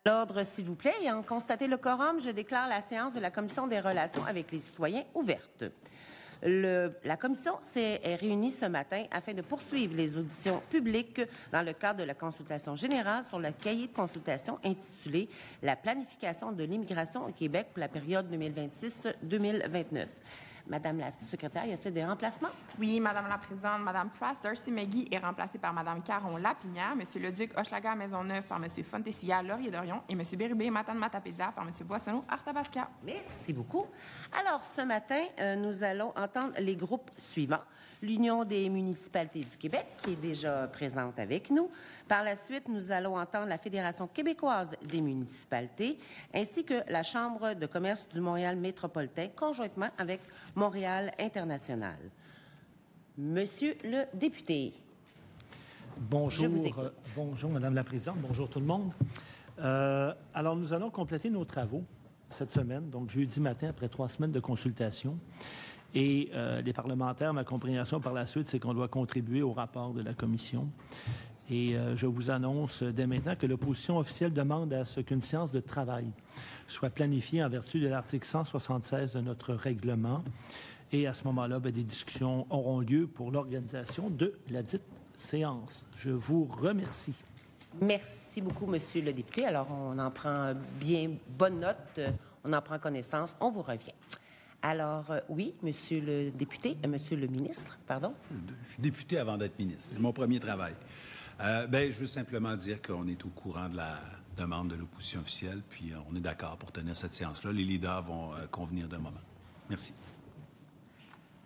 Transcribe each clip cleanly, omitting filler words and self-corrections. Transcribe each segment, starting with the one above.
L'ordre, s'il vous plaît. Ayant constaté le quorum, je déclare la séance de la Commission des relations avec les citoyens ouverte. La commission s'est réunie ce matin afin de poursuivre les auditions publiques dans le cadre de la consultation générale sur le cahier de consultation intitulé « La planification de l'immigration au Québec pour la période 2026-2029 ». Madame la secrétaire, y a-t-il des remplacements? Oui, Madame la présidente, Madame Price, Darcy McGee est remplacée par Madame Caron Lapinière, Monsieur Leduc Hochelaga Maisonneuve par Monsieur Fontesilla Laurier-Dorion et Monsieur Bérubé Matane Matapédia par Monsieur Boissonneau Arthabasca. Merci beaucoup. Alors, ce matin, nous allons entendre les groupes suivants. L'Union des municipalités du Québec, qui est déjà présente avec nous. Par la suite, nous allons entendre la Fédération québécoise des municipalités, ainsi que la Chambre de commerce du Montréal métropolitain, conjointement avec Montréal International. Monsieur le député. Bonjour, je vous écoute. Bonjour, Madame la Présidente. Bonjour tout le monde. Alors, nous allons compléter nos travaux cette semaine, donc jeudi matin, après 3 semaines de consultation. Et les parlementaires, ma compréhension par la suite, c'est qu'on doit contribuer au rapport de la Commission. Et je vous annonce dès maintenant que l'opposition officielle demande à ce qu'une séance de travail soit planifiée en vertu de l'article 176 de notre règlement. Et à ce moment-là, des discussions auront lieu pour l'organisation de la dite séance. Je vous remercie. Merci beaucoup, Monsieur le député. Alors, on en prend bien bonne note, on en prend connaissance, on vous revient. Alors, oui, Monsieur le député, Monsieur le ministre, pardon. Je suis député avant d'être ministre. C'est mon premier travail. Je veux simplement dire qu'on est au courant de la demande de l'opposition officielle, puis on est d'accord pour tenir cette séance-là. Les leaders vont convenir d'un moment. Merci.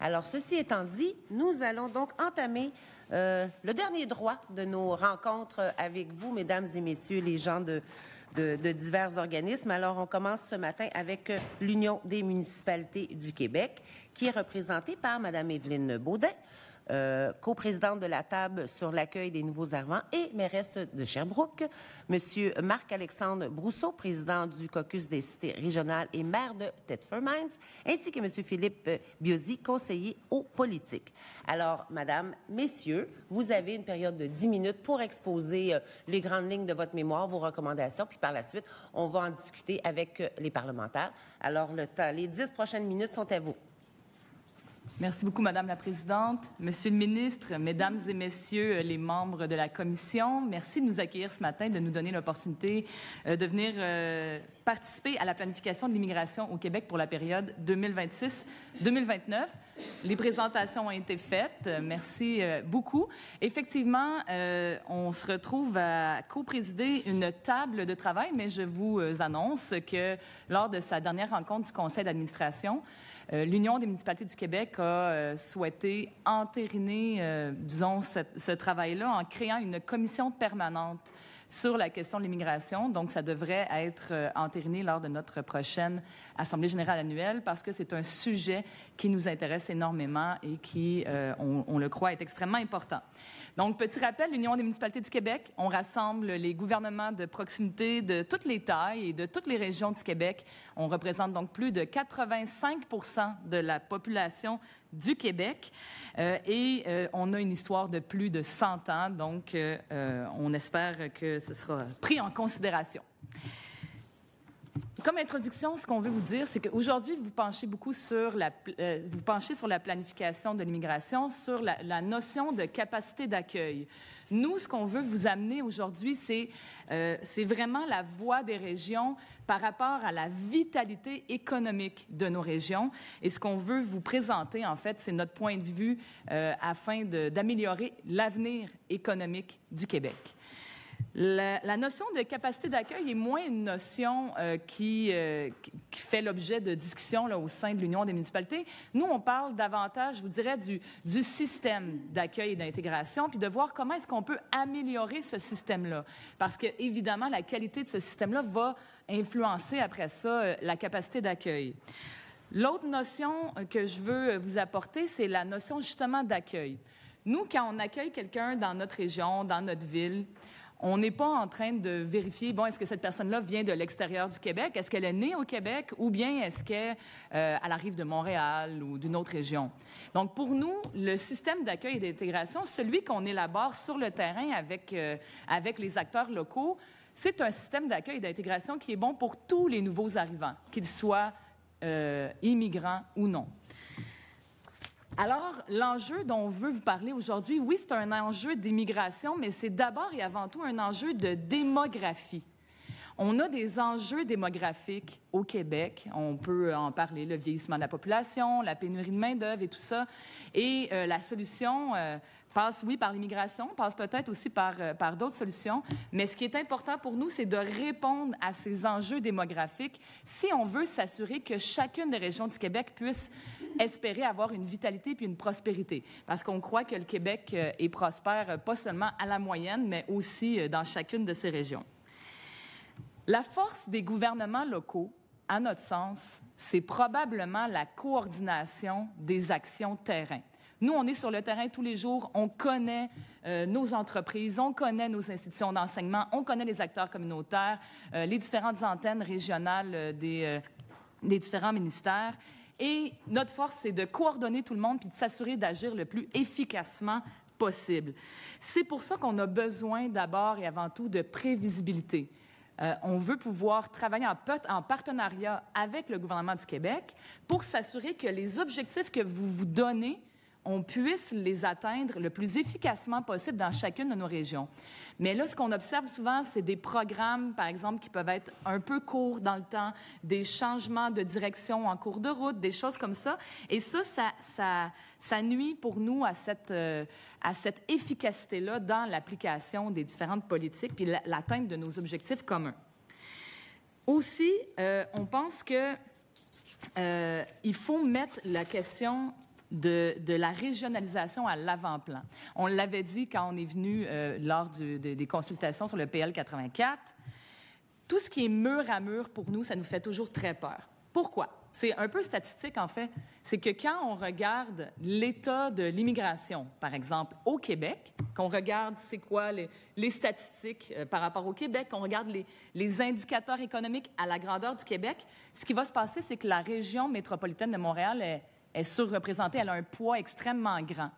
Alors, ceci étant dit, nous allons donc entamer le dernier droit de nos rencontres avec vous, mesdames et messieurs, les gens de divers organismes. Alors, on commence ce matin avec l'Union des municipalités du Québec, qui est représentée par Mme Évelyne Baudin, coprésidente de la table sur l'accueil des nouveaux arrivants et mairesse de Sherbrooke, M. Marc-Alexandre Brousseau, président du caucus des cités régionales et maire de Thetford Mines, ainsi que M. Philippe Biozzi, conseiller aux politiques. Alors, Madame, Messieurs, vous avez une période de 10 minutes pour exposer les grandes lignes de votre mémoire, vos recommandations, puis par la suite, on va en discuter avec les parlementaires. Alors, les 10 prochaines minutes sont à vous. Merci beaucoup, Madame la Présidente. Monsieur le ministre, Mesdames et Messieurs les membres de la Commission, merci de nous accueillir ce matin, de nous donner l'opportunité de venir participer à la planification de l'immigration au Québec pour la période 2026-2029. Les présentations ont été faites. Merci beaucoup. Effectivement, on se retrouve à co-présider une table de travail, mais je vous annonce que lors de sa dernière rencontre du Conseil d'administration, l'Union des municipalités du Québec a souhaité entériner, ce travail-là en créant une commission permanente sur la question de l'immigration. Donc, ça devrait être entériné lors de notre prochaine Assemblée générale annuelle parce que c'est un sujet qui nous intéresse énormément et qui, on le croit, est extrêmement important. Donc, petit rappel, l'Union des municipalités du Québec, on rassemble les gouvernements de proximité de toutes les tailles et de toutes les régions du Québec. On représente donc plus de 85% de la population du Québec et on a une histoire de plus de 100 ans, donc on espère que ce sera pris en considération. Comme introduction, ce qu'on veut vous dire, c'est qu'aujourd'hui, vous penchez beaucoup sur la planification de l'immigration, sur la notion de capacité d'accueil. Nous, ce qu'on veut vous amener aujourd'hui, c'est vraiment la voix des régions par rapport à la vitalité économique de nos régions. Et ce qu'on veut vous présenter, en fait, c'est notre point de vue afin d'améliorer l'avenir économique du Québec. La notion de capacité d'accueil est moins une notion qui fait l'objet de discussions là, au sein de l'Union des municipalités. Nous, on parle davantage, je vous dirais, du système d'accueil et d'intégration, puis de voir comment est-ce qu'on peut améliorer ce système-là. Parce que, évidemment, la qualité de ce système-là va influencer, après ça, la capacité d'accueil. L'autre notion que je veux vous apporter, c'est la notion, justement, d'accueil. Nous, quand on accueille quelqu'un dans notre région, dans notre ville, on n'est pas en train de vérifier, bon, est-ce que cette personne-là vient de l'extérieur du Québec? Est-ce qu'elle est née au Québec? Ou bien est-ce qu'elle arrive de Montréal ou d'une autre région? Donc, pour nous, le système d'accueil et d'intégration, celui qu'on élabore sur le terrain avec les acteurs locaux, c'est un système d'accueil et d'intégration qui est bon pour tous les nouveaux arrivants, qu'ils soient immigrants ou non. Alors, l'enjeu dont on veut vous parler aujourd'hui, oui, c'est un enjeu d'immigration, mais c'est d'abord et avant tout un enjeu de démographie. On a des enjeux démographiques au Québec. On peut en parler, le vieillissement de la population, la pénurie de main-d'œuvre et tout ça. Et la solution passe, oui, par l'immigration, passe peut-être aussi par d'autres solutions. Mais ce qui est important pour nous, c'est de répondre à ces enjeux démographiques si on veut s'assurer que chacune des régions du Québec puisse espérer avoir une vitalité puis une prospérité. Parce qu'on croit que le Québec est prospère pas seulement à la moyenne, mais aussi dans chacune de ses régions. La force des gouvernements locaux, à notre sens, c'est probablement la coordination des actions terrain. Nous, on est sur le terrain tous les jours, on connaît nos entreprises, on connaît nos institutions d'enseignement, on connaît les acteurs communautaires, les différentes antennes régionales des différents ministères. Et notre force, c'est de coordonner tout le monde puis de s'assurer d'agir le plus efficacement possible. C'est pour ça qu'on a besoin d'abord et avant tout de prévisibilité. On veut pouvoir travailler en partenariat avec le gouvernement du Québec pour s'assurer que les objectifs que vous vous donnez, on puisse les atteindre le plus efficacement possible dans chacune de nos régions. Mais là, ce qu'on observe souvent, c'est des programmes, par exemple, qui peuvent être un peu courts dans le temps, des changements de direction en cours de route, des choses comme ça. Et ça nuit pour nous à cette efficacité-là dans l'application des différentes politiques puis l'atteinte de nos objectifs communs. Aussi, on pense que il faut mettre la question de la régionalisation à l'avant-plan. On l'avait dit quand on est venu lors des consultations sur le PL 84. Tout ce qui est mur à mur, pour nous, ça nous fait toujours très peur. Pourquoi? C'est un peu statistique, en fait. C'est que quand on regarde l'état de l'immigration, par exemple, au Québec, qu'on regarde c'est quoi les statistiques par rapport au Québec, qu'on regarde les indicateurs économiques à la grandeur du Québec, ce qui va se passer, c'est que la région métropolitaine de Montréal est surreprésentée, elle a un poids extrêmement grand.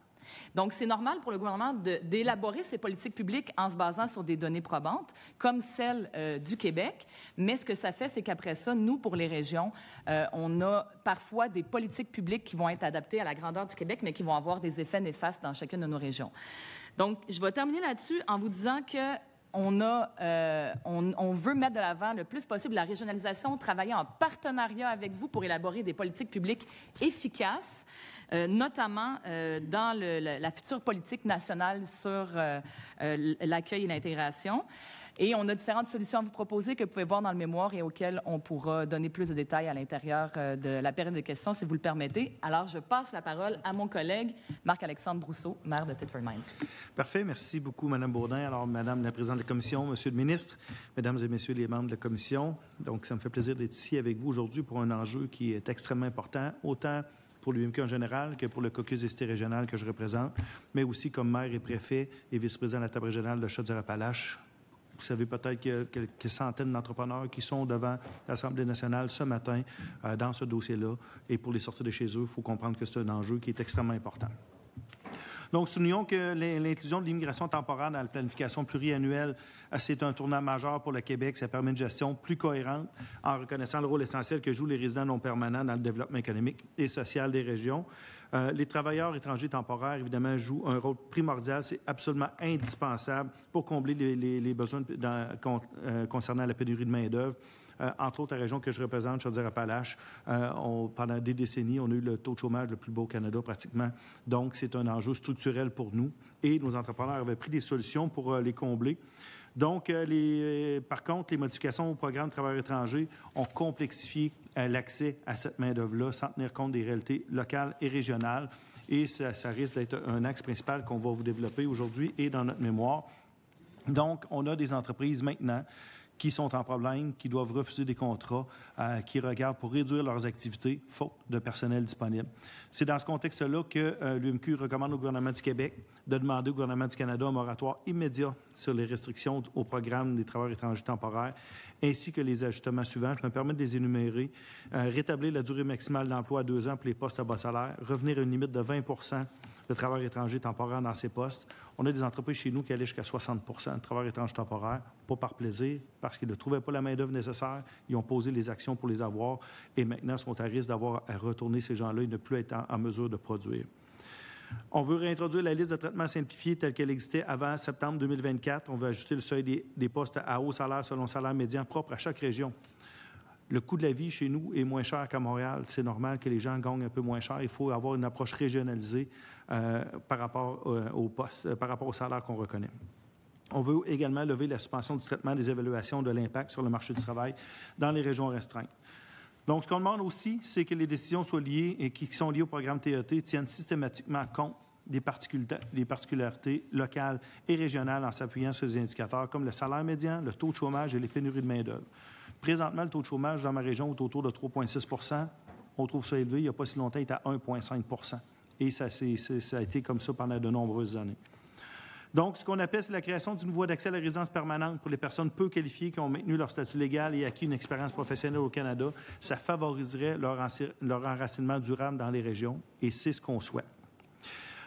Donc, c'est normal pour le gouvernement d'élaborer ses politiques publiques en se basant sur des données probantes, comme celle du Québec. Mais ce que ça fait, c'est qu'après ça, nous, pour les régions, on a parfois des politiques publiques qui vont être adaptées à la grandeur du Québec, mais qui vont avoir des effets néfastes dans chacune de nos régions. Donc, je vais terminer là-dessus en vous disant que on veut mettre de l'avant le plus possible la régionalisation, travailler en partenariat avec vous pour élaborer des politiques publiques efficaces, notamment dans la future politique nationale sur l'accueil et l'intégration. Et on a différentes solutions à vous proposer que vous pouvez voir dans le mémoire et auxquelles on pourra donner plus de détails à l'intérieur de la période de questions, si vous le permettez. Alors, je passe la parole à mon collègue Marc-Alexandre Brousseau, maire de Thetford Mines. Parfait. Merci beaucoup, Mme Baudin. Alors, Madame la présidente de la Commission, Monsieur le ministre, Mesdames et Messieurs les membres de la Commission, donc ça me fait plaisir d'être ici avec vous aujourd'hui pour un enjeu qui est extrêmement important, autant pour l'UMQ en général que pour le caucus des cités régionales que je représente, mais aussi comme maire et préfet et vice-président de la table régionale de Chaudière-Appalaches. Vous savez peut-être qu'il y a quelques centaines d'entrepreneurs qui sont devant l'Assemblée nationale ce matin dans ce dossier-là. Et pour les sortir de chez eux, il faut comprendre que c'est un enjeu qui est extrêmement important. Donc, soulignons que l'inclusion de l'immigration temporaire dans la planification pluriannuelle, c'est un tournant majeur pour le Québec. Ça permet une gestion plus cohérente en reconnaissant le rôle essentiel que jouent les résidents non permanents dans le développement économique et social des régions. Les travailleurs étrangers temporaires, évidemment, jouent un rôle primordial. C'est absolument indispensable pour combler les besoins concernant la pénurie de main-d'œuvre. Entre autres, la région que je représente, Chaudière-Appalaches, pendant des décennies, on a eu le taux de chômage le plus bas au Canada pratiquement. Donc, c'est un enjeu structurel pour nous. Et nos entrepreneurs avaient pris des solutions pour les combler. Donc, par contre, les modifications au programme de travailleurs étrangers ont complexifié l'accès à cette main-d'œuvre-là sans tenir compte des réalités locales et régionales. Et ça risque d'être un axe principal qu'on va vous développer aujourd'hui et dans notre mémoire. Donc, on a des entreprises maintenant qui sont en problème, qui doivent refuser des contrats, qui regardent pour réduire leurs activités, faute de personnel disponible. C'est dans ce contexte-là que l'UMQ recommande au gouvernement du Québec de demander au gouvernement du Canada un moratoire immédiat sur les restrictions au programme des travailleurs étrangers temporaires, ainsi que les ajustements suivants. Je me permets de les énumérer. Rétablir la durée maximale d'emploi à 2 ans pour les postes à bas salaire, revenir à une limite de 20 de travailleurs étrangers temporaires dans ces postes. On a des entreprises chez nous qui allaient jusqu'à 60 de travailleurs étrangers temporaires, pas par plaisir, parce qu'ils ne trouvaient pas la main-d'œuvre nécessaire. Ils ont posé les actions pour les avoir et maintenant sont à risque d'avoir à retourner ces gens-là et ne plus être en mesure de produire. On veut réintroduire la liste de traitement simplifié telle qu'elle existait avant septembre 2024. On veut ajuster le seuil des postes à haut salaire selon salaire médian propre à chaque région. Le coût de la vie chez nous est moins cher qu'à Montréal. C'est normal que les gens gagnent un peu moins cher. Il faut avoir une approche régionalisée par rapport au poste, par rapport au salaire qu'on reconnaît. On veut également lever la suspension du traitement des évaluations de l'impact sur le marché du travail dans les régions restreintes. Donc, ce qu'on demande aussi, c'est que les décisions soient liées et qui sont liées au programme TET tiennent systématiquement compte des particularités locales et régionales en s'appuyant sur des indicateurs comme le salaire médian, le taux de chômage et les pénuries de main-d'œuvre. Présentement, le taux de chômage dans ma région est autour de 3,6 % On trouve ça élevé. Il n'y a pas si longtemps, il était à 1,5 % Et ça a été comme ça pendant de nombreuses années. Donc, ce qu'on appelle, c'est la création d'une voie d'accès à la résidence permanente pour les personnes peu qualifiées qui ont maintenu leur statut légal et acquis une expérience professionnelle au Canada. Ça favoriserait leur enracinement durable dans les régions et c'est ce qu'on souhaite.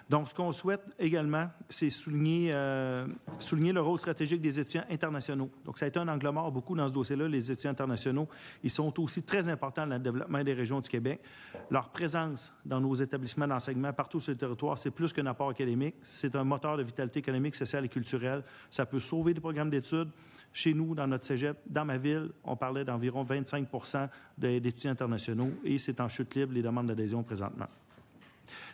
Donc, ce qu'on souhaite également, c'est souligner le rôle stratégique des étudiants internationaux. Donc, ça a été un angle mort beaucoup dans ce dossier-là. Les étudiants internationaux, ils sont aussi très importants dans le développement des régions du Québec. Leur présence dans nos établissements d'enseignement partout sur le territoire, c'est plus qu'un apport académique. C'est un moteur de vitalité économique, sociale et culturelle. Ça peut sauver des programmes d'études. Chez nous, dans notre cégep, dans ma ville, on parlait d'environ 25 d'étudiants internationaux et c'est en chute libre les demandes d'adhésion présentement.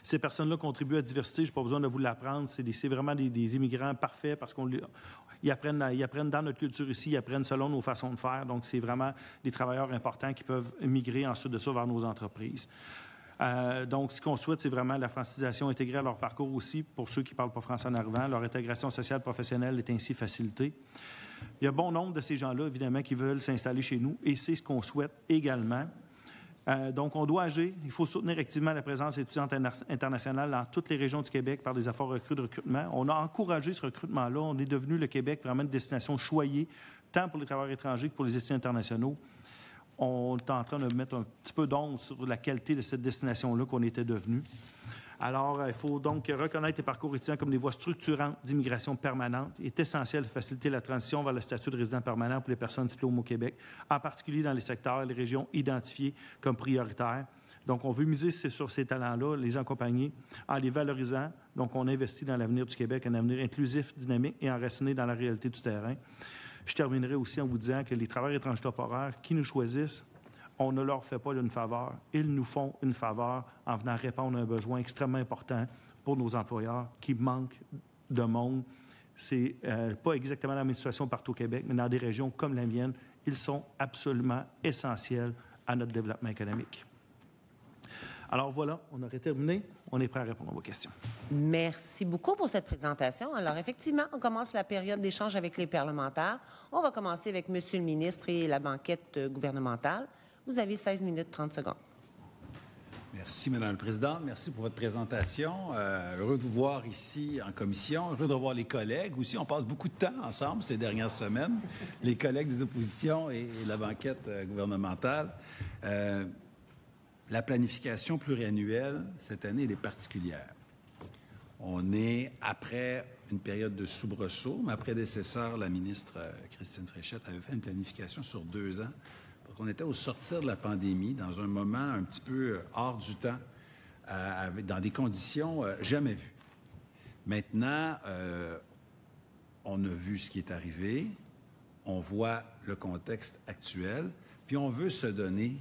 Ces personnes-là contribuent à la diversité. Je n'ai pas besoin de vous l'apprendre. C'est vraiment des immigrants parfaits parce qu'ils apprennent dans notre culture ici, ils apprennent selon nos façons de faire. Donc, c'est vraiment des travailleurs importants qui peuvent migrer ensuite de ça vers nos entreprises. Donc, ce qu'on souhaite, c'est vraiment la francisation intégrée à leur parcours aussi pour ceux qui ne parlent pas français en arrivant. Leur intégration sociale professionnelle est ainsi facilitée. Il y a bon nombre de ces gens-là, évidemment, qui veulent s'installer chez nous et c'est ce qu'on souhaite également. Donc, on doit agir. Il faut soutenir activement la présence étudiante internationale dans toutes les régions du Québec par des efforts accrus de recrutement. On a encouragé ce recrutement-là. On est devenu, le Québec, vraiment une destination choyée, tant pour les travailleurs étrangers que pour les étudiants internationaux. On est en train de mettre un petit peu d'ombre sur la qualité de cette destination-là qu'on était devenu. Alors, il faut donc reconnaître les parcours étudiants comme des voies structurantes d'immigration permanente. Il est essentiel de faciliter la transition vers le statut de résident permanent pour les personnes diplômées au Québec, en particulier dans les secteurs et les régions identifiées comme prioritaires. Donc, on veut miser sur ces talents-là, les accompagner en les valorisant. Donc, on investit dans l'avenir du Québec, un avenir inclusif, dynamique et enraciné dans la réalité du terrain. Je terminerai aussi en vous disant que les travailleurs étrangers temporaires qui nous choisissent, on ne leur fait pas une faveur. Ils nous font une faveur en venant répondre à un besoin extrêmement important pour nos employeurs qui manquent de monde. C'est pas exactement la même situation partout au Québec, mais dans des régions comme la mienne, ils sont absolument essentiels à notre développement économique. Alors voilà, on aurait terminé. On est prêt à répondre à vos questions. Merci beaucoup pour cette présentation. Alors, effectivement, on commence la période d'échange avec les parlementaires. On va commencer avec M. le ministre et la banquette gouvernementale. Vous avez 16 minutes 30 secondes. Merci, Mme la Présidente. Merci pour votre présentation. Heureux de vous voir ici en commission. Heureux de revoir les collègues aussi. On passe beaucoup de temps ensemble ces dernières semaines, les collègues des oppositions et la banquette gouvernementale. La planification pluriannuelle, cette année, elle est particulière. On est après une période de soubresaut. Ma prédécesseur, la ministre Christine Fréchette, avait fait une planification sur 2 ans. On était au sortir de la pandémie, dans un moment un petit peu hors du temps, dans des conditions jamais vues. Maintenant, on a vu ce qui est arrivé, on voit le contexte actuel, puis on veut se donner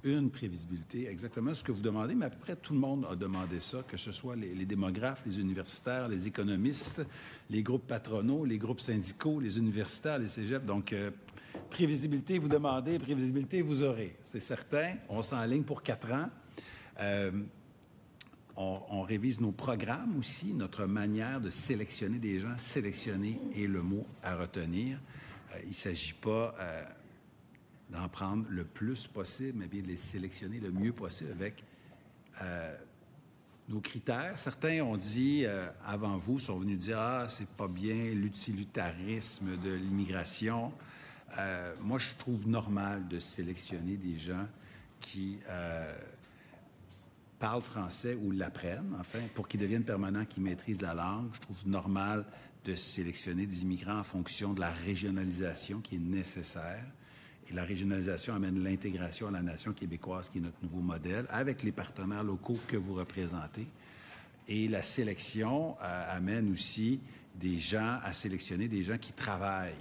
une prévisibilité, exactement ce que vous demandez, mais à peu près tout le monde a demandé ça, que ce soit les démographes, les universitaires, les économistes, les groupes patronaux, les groupes syndicaux, les universitaires, les cégeps. Donc, prévisibilité, vous demandez, prévisibilité, vous aurez. C'est certain. On s'enligne pour 4 ans. On révise nos programmes aussi, notre manière de sélectionner des gens. Sélectionner est le mot à retenir. Il ne s'agit pas d'en prendre le plus possible, mais bien de les sélectionner le mieux possible avec nos critères. Certains ont dit, avant vous, sont venus dire « Ah, c'est pas bien l'utilitarisme de l'immigration ». Moi, je trouve normal de sélectionner des gens qui parlent français ou l'apprennent, enfin, pour qu'ils deviennent permanents, qu'ils maîtrisent la langue. Je trouve normal de sélectionner des immigrants en fonction de la régionalisation qui est nécessaire. Et la régionalisation amène l'intégration à la nation québécoise, qui est notre nouveau modèle, avec les partenaires locaux que vous représentez. Et la sélection amène aussi des gens à sélectionner, des gens qui travaillent,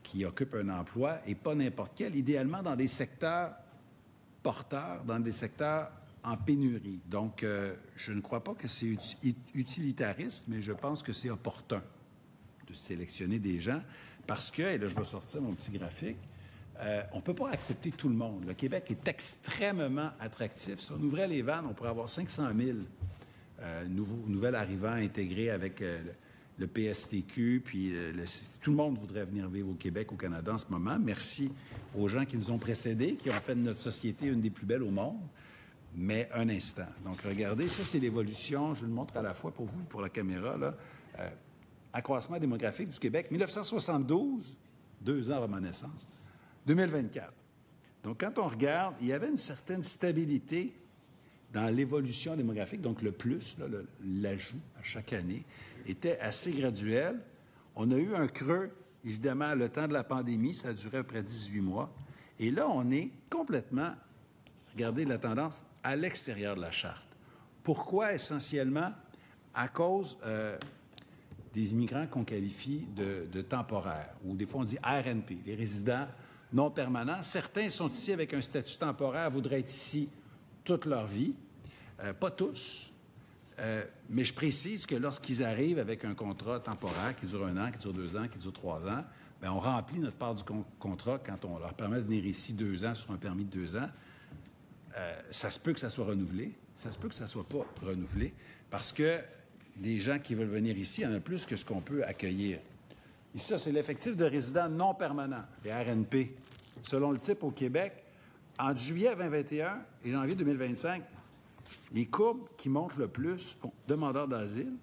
qui occupent un emploi, et pas n'importe quel, idéalement dans des secteurs porteurs, dans des secteurs en pénurie. Donc, je ne crois pas que c'est utilitariste, mais je pense que c'est opportun de sélectionner des gens parce que, et là, je vais sortir mon petit graphique, on ne peut pas accepter tout le monde. Le Québec est extrêmement attractif. Si on ouvrait les vannes, on pourrait avoir 500 000 nouvel arrivant intégré avec le PSTQ, puis tout le monde voudrait venir vivre au Québec, au Canada en ce moment. Merci aux gens qui nous ont précédés, qui ont fait de notre société une des plus belles au monde. Mais un instant. Donc, regardez, ça, c'est l'évolution. Je le montre à la fois pour vous et pour la caméra, là. Accroissement démographique du Québec, 1972, 2 ans avant ma naissance, 2024. Donc, quand on regarde, il y avait une certaine stabilité dans l'évolution démographique, donc le plus, l'ajout à chaque année, était assez graduel. On a eu un creux, évidemment, le temps de la pandémie, ça a duré à peu près 18 mois. Et là, on est complètement, regardez la tendance, à l'extérieur de la charte. Pourquoi? Essentiellement à cause des immigrants qu'on qualifie de temporaires, ou des fois on dit RNP, les résidents non permanents. Certains sont ici avec un statut temporaire, voudraient être ici toute leur vie. Pas tous, mais je précise que lorsqu'ils arrivent avec un contrat temporaire qui dure 1 an, qui dure 2 ans, qui dure 3 ans, bien, on remplit notre part du contrat quand on leur permet de venir ici 2 ans sur un permis de 2 ans. Ça se peut que ça soit renouvelé, ça se peut que ça ne soit pas renouvelé, parce que des gens qui veulent venir ici, il y en a plus que ce qu'on peut accueillir. Ici, ça, c'est l'effectif de résidents non permanents, les RNP. Selon le type au Québec, entre juillet 2021 et janvier 2025, les courbes qui montent le plus sont demandeurs d'asile,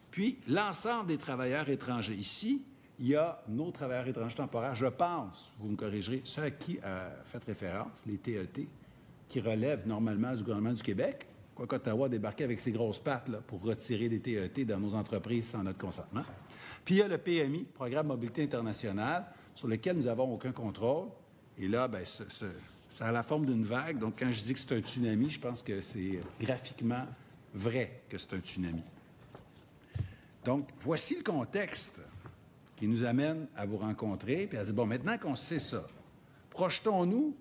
puis l'ensemble des travailleurs étrangers. Ici, il y a nos travailleurs étrangers temporaires, je pense, vous me corrigerez, ceux à qui faites référence, les TET, qui relèvent normalement du gouvernement du Québec, quoique Ottawa a débarqué avec ses grosses pattes là, pour retirer des TET dans nos entreprises sans notre consentement. Puis il y a le PMI, Programme Mobilité Internationale, sur lequel nous n'avons aucun contrôle. Et là, bien, ça a la forme d'une vague. Donc, quand je dis que c'est un tsunami, je pense que c'est graphiquement vrai que c'est un tsunami. Donc, voici le contexte qui nous amène à vous rencontrer, puis à dire, bon, maintenant qu'on sait ça, projetons-nous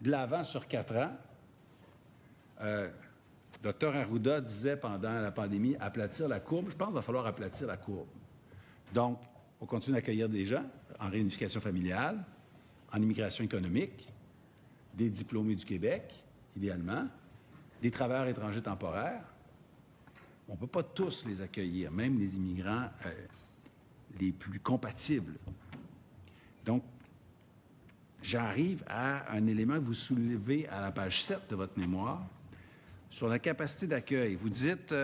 de l'avant sur 4 ans. Dr Arruda disait pendant la pandémie, aplatir la courbe. Je pense qu'il va falloir aplatir la courbe. Donc, on continue d'accueillir des gens en réunification familiale, en immigration économique, des diplômés du Québec, idéalement, des travailleurs étrangers temporaires. On ne peut pas tous les accueillir, même les immigrants les plus compatibles. Donc, j'arrive à un élément que vous soulevez à la page 7 de votre mémoire sur la capacité d'accueil. Vous dites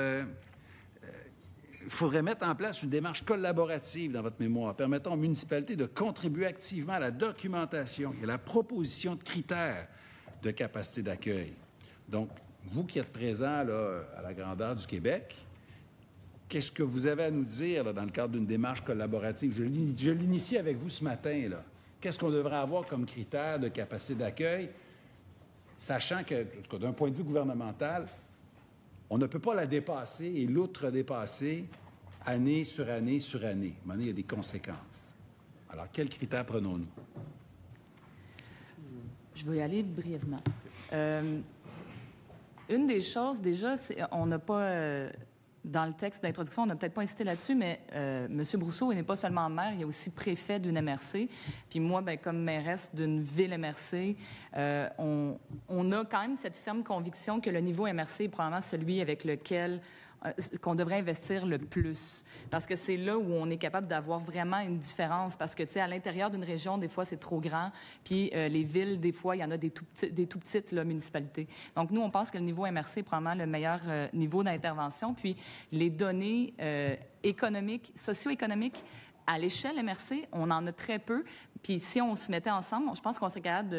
il faudrait mettre en place une démarche collaborative dans votre mémoire permettant aux municipalités de contribuer activement à la documentation et à la proposition de critères de capacité d'accueil. Donc, vous qui êtes présents là, à la grandeur du Québec, qu'est-ce que vous avez à nous dire là, dans le cadre d'une démarche collaborative? Je l'initie avec vous ce matin, là. Qu'est-ce qu'on devrait avoir comme critère de capacité d'accueil, sachant que, en tout cas, d'un point de vue gouvernemental, on ne peut pas la dépasser et l'outre-dépasser année sur année sur année. À un moment donné, il y a des conséquences. Alors, quels critères prenons-nous? Je vais y aller brièvement. Une des choses, déjà, on n'a pas... dans le texte d'introduction, on n'a peut-être pas insisté là-dessus, mais M. Brousseau, il n'est pas seulement maire, il est aussi préfet d'une MRC. Puis moi, bien, comme mairesse d'une ville MRC, on a quand même cette ferme conviction que le niveau MRC est probablement celui avec lequel qu'on devrait investir le plus. Parce que c'est là où on est capable d'avoir vraiment une différence. Parce que, tu sais, à l'intérieur d'une région, des fois, c'est trop grand. Puis les villes, des fois, il y en a des tout petites là, municipalités. Donc, nous, on pense que le niveau MRC est probablement le meilleur niveau d'intervention. Puis les données économiques, socio-économiques, à l'échelle MRC, on en a très peu. Puis si on se mettait ensemble, je pense qu'on serait capable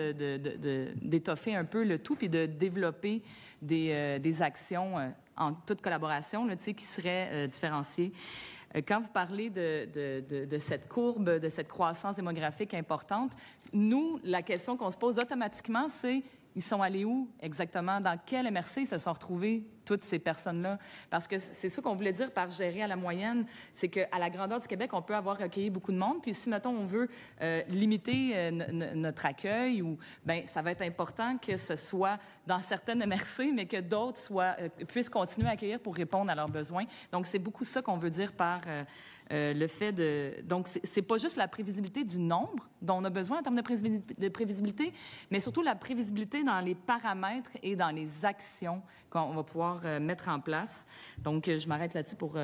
d'étoffer un peu le tout puis de développer des actions en toute collaboration là, qui seraient différenciées. Quand vous parlez de cette courbe, de cette croissance démographique importante, nous, la question qu'on se pose automatiquement, c'est ils sont allés où exactement? Dans quel MRC se sont retrouvées toutes ces personnes-là? Parce que c'est ça qu'on voulait dire par gérer à la moyenne, c'est qu'à la grandeur du Québec, on peut avoir recueilli beaucoup de monde, puis si, mettons, on veut limiter notre accueil, bien, ça va être important que ce soit dans certaines MRC, mais que d'autres puissent continuer à accueillir pour répondre à leurs besoins. Donc, c'est beaucoup ça qu'on veut dire par le fait de... Donc, c'est pas juste la prévisibilité du nombre dont on a besoin en termes de prévisibilité, mais surtout la prévisibilité dans les paramètres et dans les actions qu'on va pouvoir mettre en place. Donc, je m'arrête là-dessus pour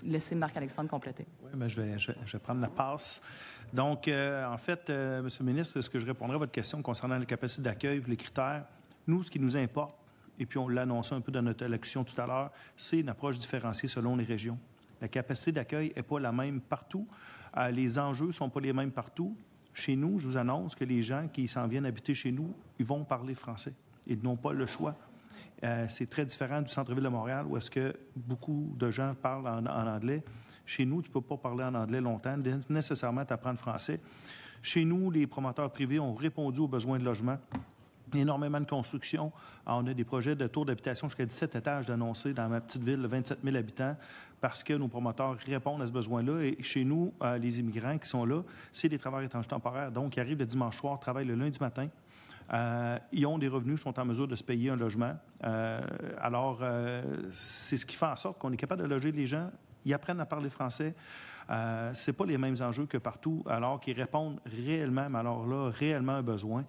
laisser Marc-Alexandre compléter. Oui, bien, je vais prendre la passe. Donc, en fait, Monsieur le ministre, ce que je répondrai à votre question concernant la capacité d'accueil et les critères, nous, ce qui nous importe, et puis on l'a annoncé un peu dans notre allocution tout à l'heure, c'est une approche différenciée selon les régions. La capacité d'accueil n'est pas la même partout. Les enjeux ne sont pas les mêmes partout. Chez nous, je vous annonce que les gens qui s'en viennent habiter chez nous, ils vont parler français. Ils n'ont pas le choix. C'est très différent du centre-ville de Montréal où est-ce que beaucoup de gens parlent en anglais. Chez nous, tu ne peux pas parler en anglais longtemps. Nécessairement, tu apprends le français. Chez nous, les promoteurs privés ont répondu aux besoins de logement. Énormément de construction. On a des projets de tours d'habitation jusqu'à 17 étages d'annoncés dans ma petite ville, 27 000 habitants, parce que nos promoteurs répondent à ce besoin-là. Et chez nous, les immigrants qui sont là, c'est des travailleurs étrangers temporaires. Donc, ils arrivent le dimanche soir, travaillent le lundi matin. Ils ont des revenus, sont en mesure de se payer un logement. Alors, c'est ce qui fait en sorte qu'on est capable de loger les gens. Ils apprennent à parler français. C'est pas les mêmes enjeux que partout, alors qu'ils répondent réellement, mais alors là, réellement un besoin.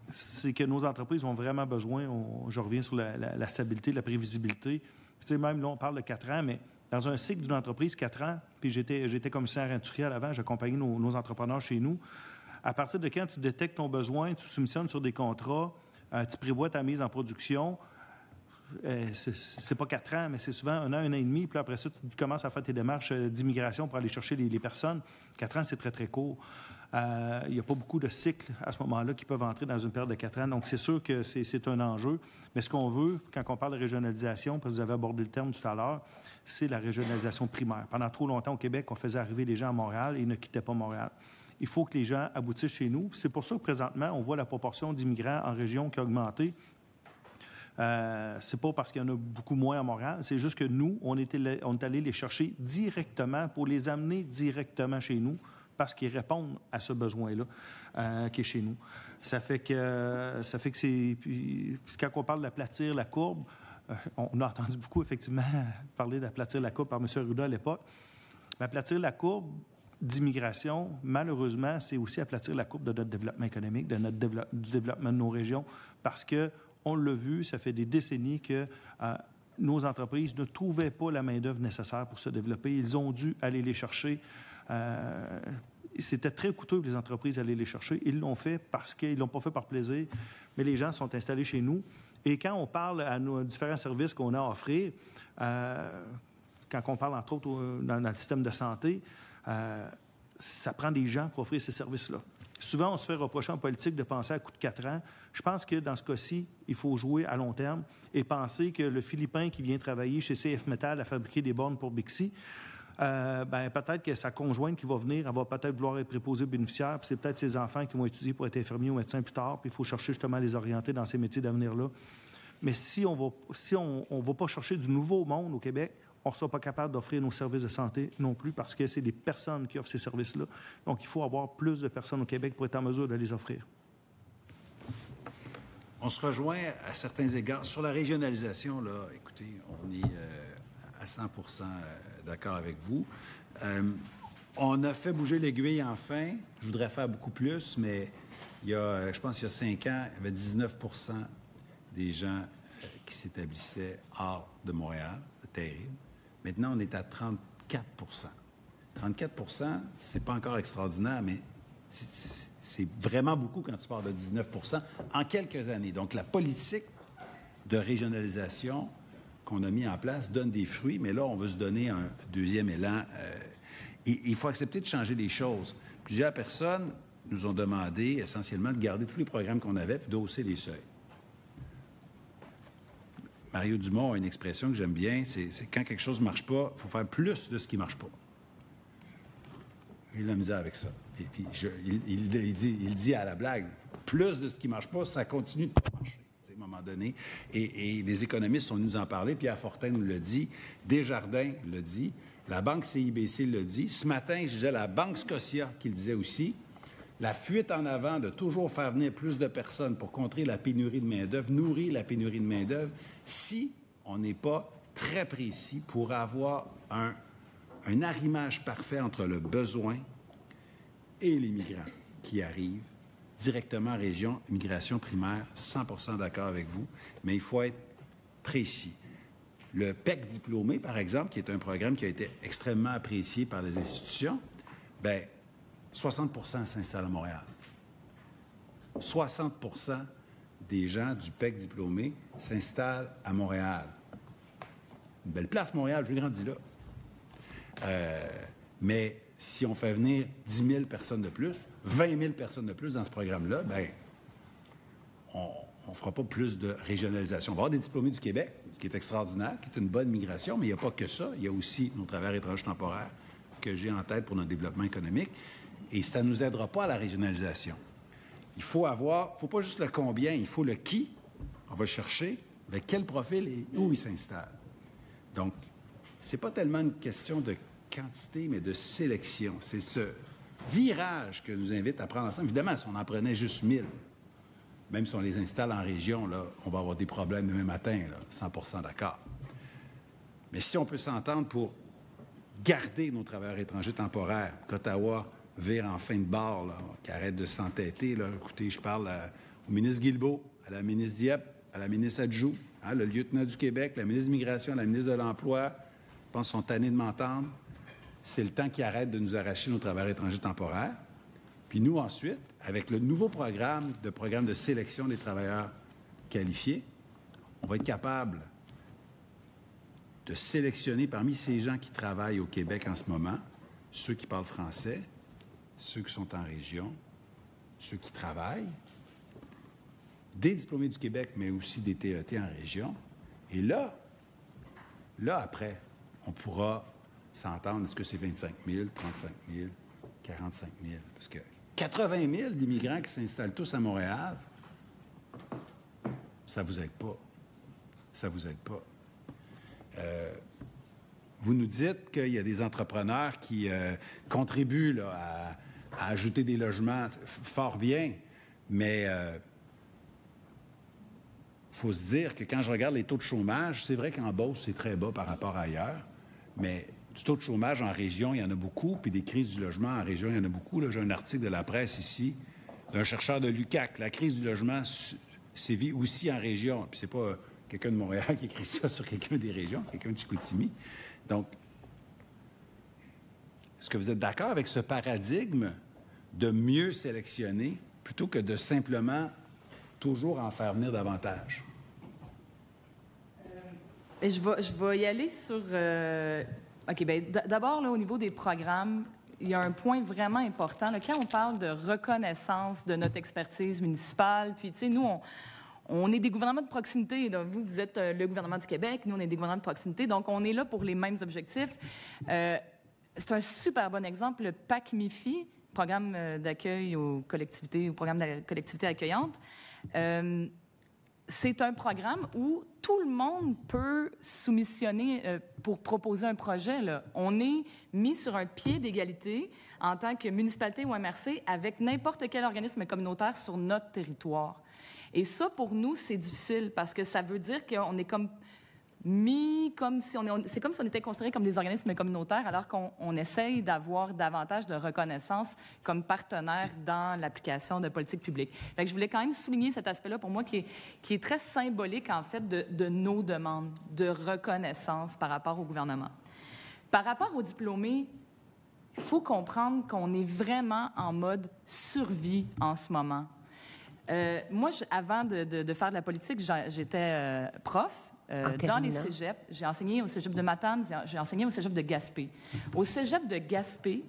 C'est que nos entreprises ont vraiment besoin, je reviens sur la stabilité, la prévisibilité. Même là, on parle de 4 ans, mais dans un cycle d'une entreprise, 4 ans, puis j'étais commissaire industriel avant, j'accompagnais nos entrepreneurs chez nous. À partir de quand tu détectes ton besoin, tu soumissionnes sur des contrats, tu prévois ta mise en production, c'est pas 4 ans, mais c'est souvent 1 an, 1 an et demi, puis après ça, tu commences à faire tes démarches d'immigration pour aller chercher les personnes. 4 ans, c'est très, très court. Il n'y a pas beaucoup de cycles à ce moment-là qui peuvent entrer dans une période de 4 ans. Donc, c'est sûr que c'est un enjeu. Mais ce qu'on veut, quand on parle de régionalisation, parce que vous avez abordé le terme tout à l'heure, c'est la régionalisation primaire. Pendant trop longtemps au Québec, on faisait arriver les gens à Montréal et ils ne quittaient pas Montréal. Il faut que les gens aboutissent chez nous. C'est pour ça que présentement, on voit la proportion d'immigrants en région qui a augmenté. C'est pas parce qu'il y en a beaucoup moins à Montréal, c'est juste que nous, on est allé les chercher directement pour les amener directement chez nous parce qu'ils répondent à ce besoin-là qui est chez nous. Ça fait que c'est... Puis, quand on parle d'aplatir la courbe, on a entendu beaucoup, effectivement, parler d'aplatir la courbe par M. Arruda à l'époque. Mais aplatir la courbe d'immigration, malheureusement, c'est aussi aplatir la courbe de notre développement économique, du développement de nos régions, parce que on l'a vu, ça fait des décennies que nos entreprises ne trouvaient pas la main-d'œuvre nécessaire pour se développer. Ils ont dû aller les chercher. C'était très coûteux pour les entreprises d'aller les chercher. Ils l'ont fait parce qu'ils ne l'ont pas fait par plaisir, mais les gens sont installés chez nous. Et quand on parle à nos différents services qu'on a à offrir, quand on parle, entre autres, dans le système de santé, ça prend des gens pour offrir ces services-là. Souvent, on se fait reprocher en politique de penser à coup de 4 ans. Je pense que dans ce cas-ci, il faut jouer à long terme et penser que le Philippin qui vient travailler chez CF Metal à fabriquer des bornes pour Bixi, peut-être que sa conjointe qui va venir, elle va peut-être vouloir être préposée bénéficiaire, puis c'est peut-être ses enfants qui vont étudier pour être infirmiers ou médecins plus tard, puis il faut chercher justement à les orienter dans ces métiers d'avenir-là. Mais si on va pas chercher du nouveau monde au Québec, on ne sera pas capable d'offrir nos services de santé non plus parce que c'est des personnes qui offrent ces services-là. Donc, il faut avoir plus de personnes au Québec pour être en mesure de les offrir. On se rejoint à certains égards. Sur la régionalisation, là, écoutez, on est à 100 % d'accord avec vous. On a fait bouger l'aiguille enfin. Je voudrais faire beaucoup plus, mais je pense qu'il y a 5 ans, il y avait 19 % des gens qui s'établissaient hors de Montréal. C'est terrible. Maintenant, on est à 34 %. 34 %, c'est pas encore extraordinaire, mais c'est vraiment beaucoup quand tu parles de 19 % en quelques années. Donc, la politique de régionalisation qu'on a mis en place donne des fruits, mais là, on veut se donner un deuxième élan. il faut accepter de changer les choses. Plusieurs personnes nous ont demandé essentiellement de garder tous les programmes qu'on avait puis d'hausser les seuils. Mario Dumont a une expression que j'aime bien, c'est quand quelque chose ne marche pas, il faut faire plus de ce qui ne marche pas. Il a de la misère avec ça. Et puis, il dit à la blague, plus de ce qui ne marche pas, ça continue de ne pas marcher, à un moment donné. Et les économistes sont venus nous en parler. Pierre Fortin nous l'a dit, Desjardins le dit, la Banque CIBC le dit. Ce matin, je disais la Banque Scotia qui le disait aussi. La fuite en avant de toujours faire venir plus de personnes pour contrer la pénurie de main-d'œuvre, nourrir la pénurie de main-d'œuvre, si on n'est pas très précis pour avoir un arrimage parfait entre le besoin et les migrants qui arrivent directement en région, immigration primaire, 100% d'accord avec vous, mais il faut être précis. Le PEC diplômé, par exemple, qui est un programme qui a été extrêmement apprécié par les institutions, bien, 60% s'installent à Montréal. 60% des gens du PEC diplômé s'installent à Montréal. Une belle place, Montréal, j'ai grandi là. Mais si on fait venir 10 000 personnes de plus, 20 000 personnes de plus dans ce programme-là, bien, on ne fera pas plus de régionalisation. On va avoir des diplômés du Québec, ce qui est extraordinaire, qui est une bonne migration, mais il n'y a pas que ça. Il y a aussi nos travailleurs étrangers temporaires que j'ai en tête pour notre développement économique. Et ça ne nous aidera pas à la régionalisation. Il faut pas juste le combien, il faut le qui. On va chercher quel profil et où il s'installe. Donc, ce n'est pas tellement une question de quantité, mais de sélection. C'est ce virage que nous invite à prendre ensemble. Évidemment, si on en prenait juste 1000, même si on les installe en région, là, on va avoir des problèmes demain matin, là, 100% d'accord. Mais si on peut s'entendre pour garder nos travailleurs étrangers temporaires, qu'Ottawa vire en fin de barre, là, qui arrête de s'entêter. Là. Écoutez, je parle au ministre Guilbeault, à la ministre Dieppe, à la ministre Adjou, le lieutenant du Québec, la ministre de l'Immigration, la ministre de l'Emploi. Je pense qu'ils sont tannés de m'entendre. C'est le temps qu'ils arrêtent de nous arracher nos travailleurs étrangers temporaires. Puis nous, ensuite, avec le nouveau programme de sélection des travailleurs qualifiés, on va être capable de sélectionner parmi ces gens qui travaillent au Québec en ce moment, ceux qui parlent français, ceux qui sont en région, ceux qui travaillent, des diplômés du Québec, mais aussi des TET en région. Et là, après, on pourra s'entendre, est-ce que c'est 25 000, 35 000, 45 000? Parce que 80 000 d'immigrants qui s'installent tous à Montréal, ça ne vous aide pas. Ça ne vous aide pas. Vous nous dites qu'il y a des entrepreneurs qui contribuent là, à ajouter des logements, fort bien, mais il faut se dire que quand je regarde les taux de chômage, c'est vrai qu'en Beauce, c'est très bas par rapport à ailleurs, mais du taux de chômage en région, il y en a beaucoup, puis des crises du logement en région, il y en a beaucoup. Là, j'ai un article de la presse ici d'un chercheur de l'UQAC. La crise du logement sévit aussi en région. Puis c'est pas quelqu'un de Montréal qui écrit ça sur quelqu'un des régions, c'est quelqu'un de Chicoutimi. Donc, est-ce que vous êtes d'accord avec ce paradigme de mieux sélectionner plutôt que de simplement toujours en faire venir davantage? Je vais y aller sur... OK, bien, d'abord, là, au niveau des programmes, il y a un point vraiment important. Là, quand on parle de reconnaissance de notre expertise municipale, puis, tu sais, nous, on est des gouvernements de proximité. Donc, vous êtes le gouvernement du Québec, nous, on est des gouvernements de proximité. Donc, on est là pour les mêmes objectifs. C'est un super bon exemple, le PAC-MIFI, programme d'accueil aux collectivités, ou programme de collectivité accueillante. C'est un programme où tout le monde peut soumissionner pour proposer un projet. Là. On est mis sur un pied d'égalité en tant que municipalité ou MRC avec n'importe quel organisme communautaire sur notre territoire. Et ça, pour nous, c'est difficile parce que ça veut dire qu'on est comme c'est comme si on était considérés comme des organismes communautaires alors qu'on essaye d'avoir davantage de reconnaissance comme partenaire dans l'application de politiques publiques. Fait que je voulais quand même souligner cet aspect-là pour moi qui est très symbolique, en fait, de nos demandes de reconnaissance par rapport au gouvernement. Par rapport aux diplômés, il faut comprendre qu'on est vraiment en mode survie en ce moment. Moi, avant de faire de la politique, j'étais prof. dans les cégeps. J'ai enseigné au cégep de Matane, j'ai enseigné au cégep de Gaspé. Au cégep de Gaspé,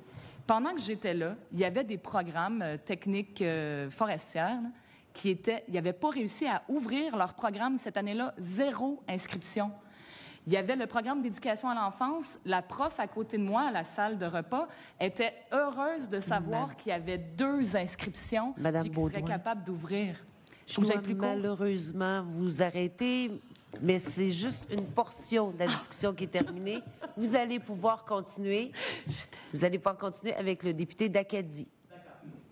pendant que j'étais là, il y avait des programmes techniques forestières là, ils n'avaient pas réussi à ouvrir leur programme cette année-là, 0 inscription. Il y avait le programme d'éducation à l'enfance. La prof à côté de moi, à la salle de repas, était heureuse de savoir qu'il y avait 2 inscriptions et qu'ils seraient capables d'ouvrir. Je dois malheureusement vous arrêter, mais c'est juste une portion de la discussion qui est terminée. Vous allez pouvoir continuer. Vous allez pouvoir continuer avec le député d'Acadie.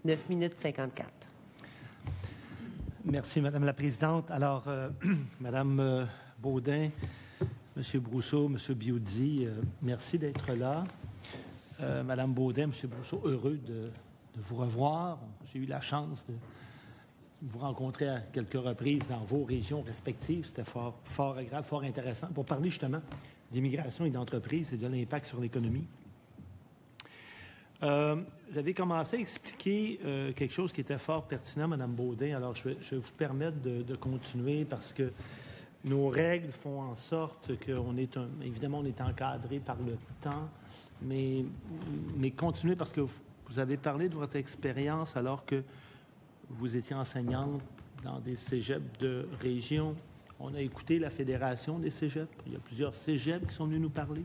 9 minutes 54. Merci, Madame la Présidente. Alors, Madame Baudin, Monsieur Brousseau, Monsieur Biodi, merci d'être là. Madame Baudin, Monsieur Brousseau, heureux de vous revoir. J'ai eu la chance de vous rencontrer à quelques reprises dans vos régions respectives. C'était fort agréable, fort intéressant pour parler justement d'immigration et d'entreprise et de l'impact sur l'économie. Vous avez commencé à expliquer quelque chose qui était fort pertinent, Mme Baudin. Alors, je vais vous permettre de continuer parce que nos règles font en sorte qu'on est évidemment, on est encadré par le temps, mais continuez parce que vous avez parlé de votre expérience alors que vous étiez enseignante dans des cégeps de région. On a écouté la Fédération des cégeps. Il y a plusieurs cégeps qui sont venus nous parler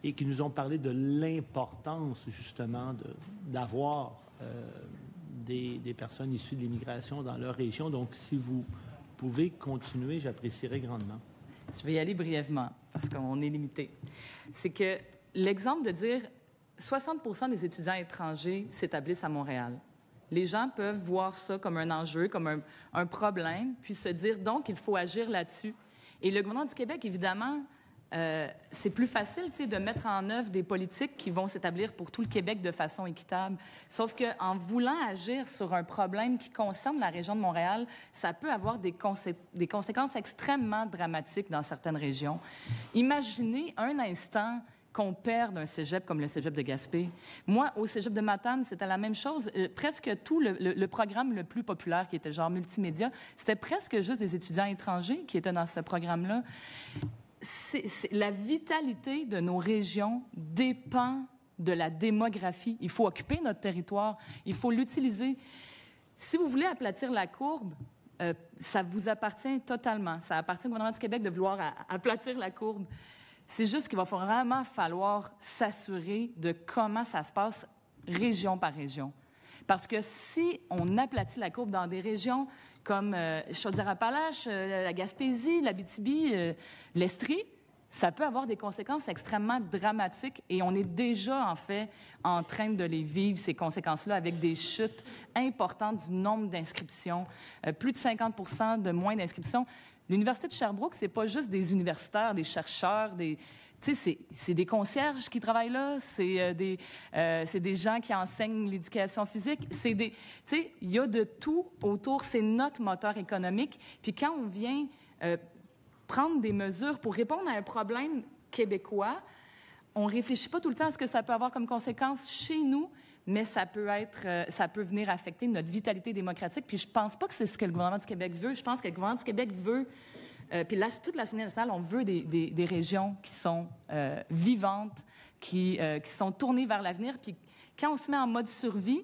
et qui nous ont parlé de l'importance, justement, d'avoir des personnes issues de l'immigration dans leur région. Donc, si vous pouvez continuer, j'apprécierais grandement. Je vais y aller brièvement, parce qu'on est limité. C'est que l'exemple de dire 60% des étudiants étrangers s'établissent à Montréal. Les gens peuvent voir ça comme un enjeu, comme un problème, puis se dire, donc, il faut agir là-dessus. Et le gouvernement du Québec, évidemment, c'est plus facile de mettre en œuvre des politiques qui vont s'établir pour tout le Québec de façon équitable. Sauf qu'en voulant agir sur un problème qui concerne la région de Montréal, ça peut avoir des conséquences extrêmement dramatiques dans certaines régions. Imaginez un instant qu'on perde un cégep comme le cégep de Gaspé. Moi, au cégep de Matane, c'était la même chose. Presque tout le programme le plus populaire, qui était genre multimédia, c'était presque juste des étudiants étrangers qui étaient dans ce programme-là. La vitalité de nos régions dépend de la démographie. Il faut occuper notre territoire. Il faut l'utiliser. Si vous voulez aplatir la courbe, ça vous appartient totalement. Ça appartient au gouvernement du Québec de vouloir aplatir la courbe. C'est juste qu'il va vraiment falloir s'assurer de comment ça se passe région par région. Parce que si on aplatit la courbe dans des régions comme Chaudière-Appalaches, la Gaspésie, l'Abitibi, l'Estrie, ça peut avoir des conséquences extrêmement dramatiques et on est déjà, en fait, en train de les vivre, ces conséquences-là, avec des chutes importantes du nombre d'inscriptions, plus de 50% de moins d'inscriptions. L'Université de Sherbrooke, c'est pas juste des universitaires, des chercheurs, c'est des concierges qui travaillent là, c'est des gens qui enseignent l'éducation physique, il y a de tout autour, c'est notre moteur économique. Puis quand on vient prendre des mesures pour répondre à un problème québécois, on réfléchit pas tout le temps à ce que ça peut avoir comme conséquence chez nous, mais ça peut venir affecter notre vitalité démocratique. Puis je pense pas que c'est ce que le gouvernement du Québec veut. Je pense que le gouvernement du Québec veut, puis là, toute l'Assemblée nationale, on veut des régions qui sont vivantes, qui sont tournées vers l'avenir. Puis quand on se met en mode survie,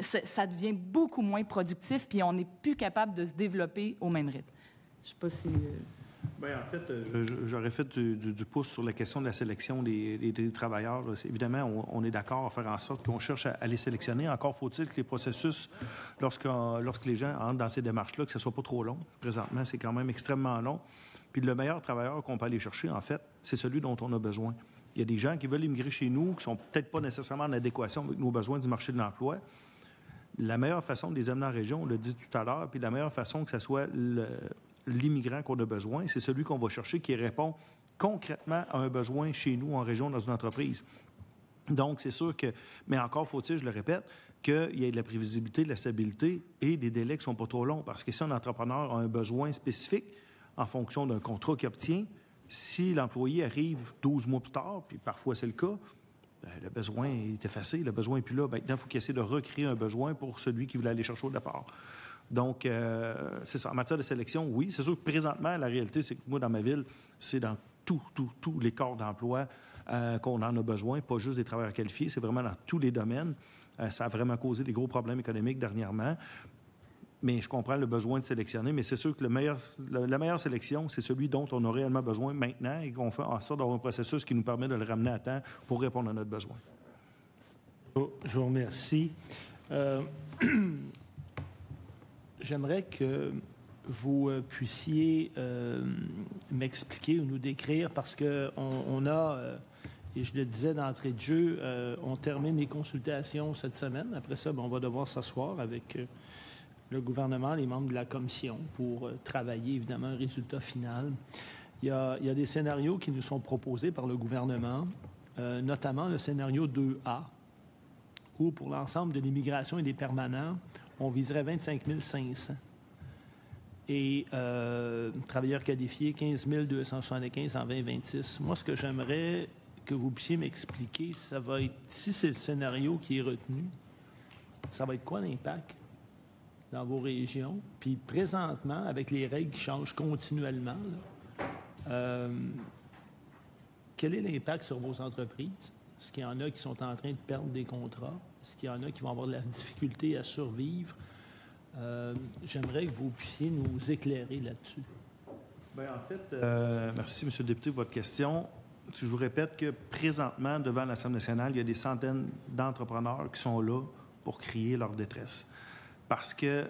ça devient beaucoup moins productif, puis on n'est plus capable de se développer au même rythme. Je sais pas si... Bien, en fait, j'aurais fait du pouce sur la question de la sélection des travailleurs. Évidemment, on est d'accord à faire en sorte qu'on cherche à les sélectionner. Encore faut-il que les processus, lorsque les gens entrent dans ces démarches-là, que ce ne soit pas trop long. Présentement, c'est quand même extrêmement long. Puis le meilleur travailleur qu'on peut aller chercher, en fait, c'est celui dont on a besoin. Il y a des gens qui veulent immigrer chez nous, qui ne sont peut-être pas nécessairement en adéquation avec nos besoins du marché de l'emploi. La meilleure façon de les amener en région, on l'a dit tout à l'heure, puis la meilleure façon que ce soit l'immigrant qu'on a besoin, c'est celui qu'on va chercher qui répond concrètement à un besoin chez nous, en région, dans une entreprise. Donc, c'est sûr que... Mais encore faut-il, je le répète, qu'il y ait de la prévisibilité, de la stabilité et des délais qui ne sont pas trop longs. Parce que si un entrepreneur a un besoin spécifique en fonction d'un contrat qu'il obtient, si l'employé arrive 12 mois plus tard, puis parfois c'est le cas, bien, le besoin est effacé, le besoin n'est plus là. Maintenant, il faut qu'il essaie de recréer un besoin pour celui qui voulait aller chercher au départ. Donc, c'est ça. En matière de sélection, oui. C'est sûr que présentement, la réalité, c'est que moi, dans ma ville, c'est dans tous les corps d'emploi qu'on en a besoin, pas juste des travailleurs qualifiés, c'est vraiment dans tous les domaines. Ça a vraiment causé des gros problèmes économiques dernièrement. Mais je comprends le besoin de sélectionner, mais c'est sûr que la meilleure sélection, c'est celui dont on a réellement besoin maintenant et qu'on fait en sorte d'avoir un processus qui nous permet de le ramener à temps pour répondre à notre besoin. Je vous remercie. J'aimerais que vous puissiez m'expliquer ou nous décrire, parce qu'on a, et je le disais d'entrée de jeu, on termine les consultations cette semaine. Après ça, on va devoir s'asseoir avec le gouvernement, les membres de la commission, pour travailler, évidemment, un résultat final. Il y a des scénarios qui nous sont proposés par le gouvernement, notamment le scénario 2A, où pour l'ensemble de l'immigration et des permanents, on viserait 25 500. Et travailleurs qualifiés, 15 275 en 2026. Moi, ce que j'aimerais que vous puissiez m'expliquer, ça va être, si c'est le scénario qui est retenu, ça va être quoi l'impact dans vos régions? Puis présentement, avec les règles qui changent continuellement, là, quel est l'impact sur vos entreprises? Est-ce qu'il y en a qui sont en train de perdre des contrats? Est-ce qu'il y en a qui vont avoir de la difficulté à survivre? J'aimerais que vous puissiez nous éclairer là-dessus. Bien, en fait, merci, M. le député, pour votre question. Je vous répète que présentement, devant l'Assemblée nationale, il y a des centaines d'entrepreneurs qui sont là pour crier leur détresse. Parce que,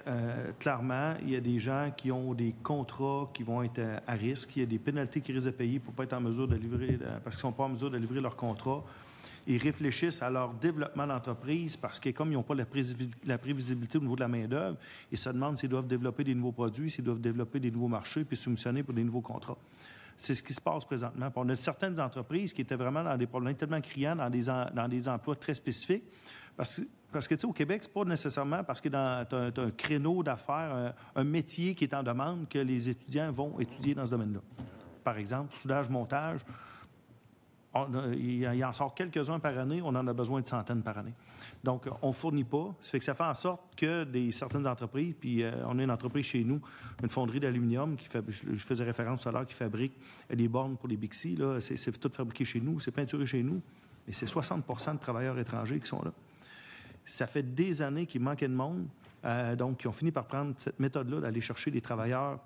clairement, il y a des gens qui ont des contrats qui vont être à risque. Il y a des pénalités qu'ils risquent de payer pour ne pas être en mesure de livrer, parce qu'ils ne sont pas en mesure de livrer leur contrat. Ils réfléchissent à leur développement d'entreprise parce que, comme ils n'ont pas la prévisibilité au niveau de la main-d'œuvre, ils se demandent s'ils doivent développer des nouveaux produits, s'ils doivent développer des nouveaux marchés, puis soumissionner pour des nouveaux contrats. C'est ce qui se passe présentement. Puis on a certaines entreprises qui étaient vraiment dans des problèmes tellement criants, dans des emplois très spécifiques. Parce que, tu sais, au Québec, c'est pas nécessairement parce que tu as un créneau d'affaires, un métier qui est en demande que les étudiants vont étudier dans ce domaine-là. Par exemple, soudage-montage, il en sort quelques-uns par année, on en a besoin de centaines par année. Donc, on ne fournit pas. Ça fait que ça fait en sorte que certaines entreprises, puis on a une entreprise chez nous, une fonderie d'aluminium, je faisais référence tout à l'heure, qui fabrique des bornes pour les Bixi, là, c'est tout fabriqué chez nous, c'est peinturé chez nous, mais c'est 60 de travailleurs étrangers qui sont là. Ça fait des années qu'il manquait de monde, donc ils ont fini par prendre cette méthode-là d'aller chercher des travailleurs,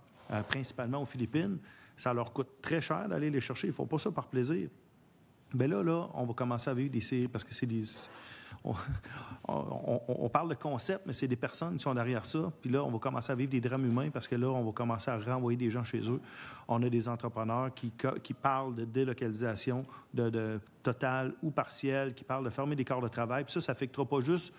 principalement aux Philippines. Ça leur coûte très cher d'aller les chercher. Ils ne font pas ça par plaisir. Bien là, on va commencer à vivre des séries, parce que c'est des... On parle de concept, mais c'est des personnes qui sont derrière ça. Puis là, on va commencer à vivre des drames humains, parce que là, on va commencer à renvoyer des gens chez eux. On a des entrepreneurs qui parlent de délocalisation de totale ou partielle, qui parlent de fermer des corps de travail. Puis ça n'affectera pas juste